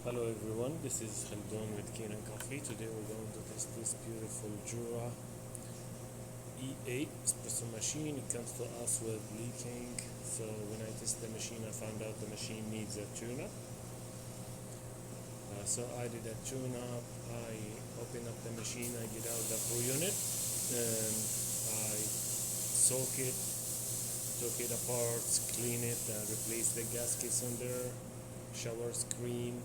Hello everyone, this is Khaldun with Kanen Coffee. Today we're going to test this beautiful Jura E8 espresso machine. It comes to us with leaking, so when I test the machine I found out the machine needs a tune-up. So I did a tune-up. I opened up the machine, I get out the pro unit, and I soak it, took it apart, clean it, and replace the gaskets on there, shower screen,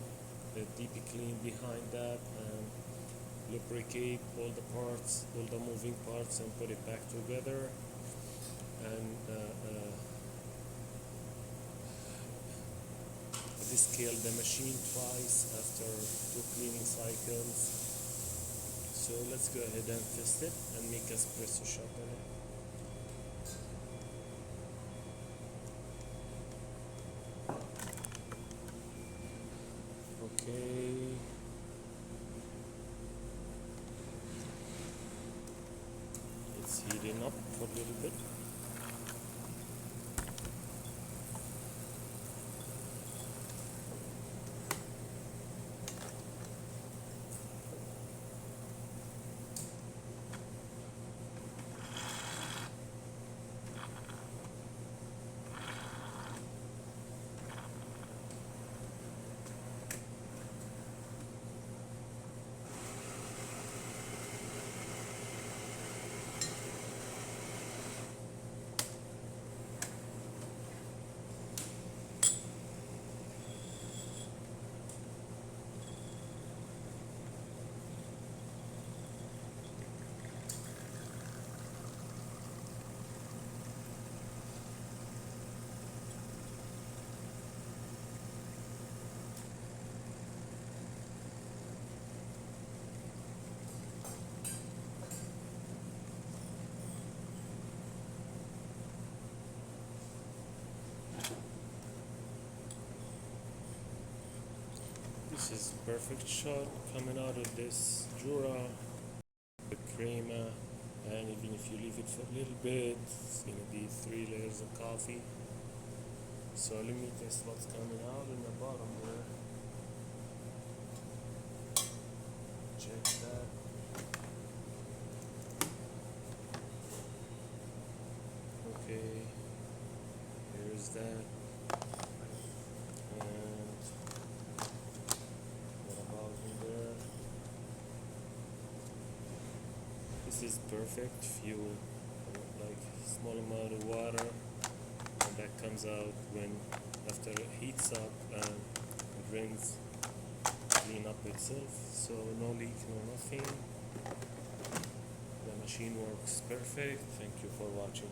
the DP clean behind that, and lubricate all the parts, all the moving parts, and put it back together. And descale the machine twice after 2 cleaning cycles. So let's go ahead and test it and make a espresso shot on it. Okay. It's heating up for a little bit. This is perfect shot coming out of this Jura, the crema, and even if you leave it for a little bit, it's gonna be 3 layers of coffee. So let me test what's coming out in the bottom there. Check that. Okay, here's that. This is perfect fuel, like small amount of water, and that comes out when after it heats up and it rinse, clean up itself. So no leak, no nothing. The machine works perfect. Thank you for watching.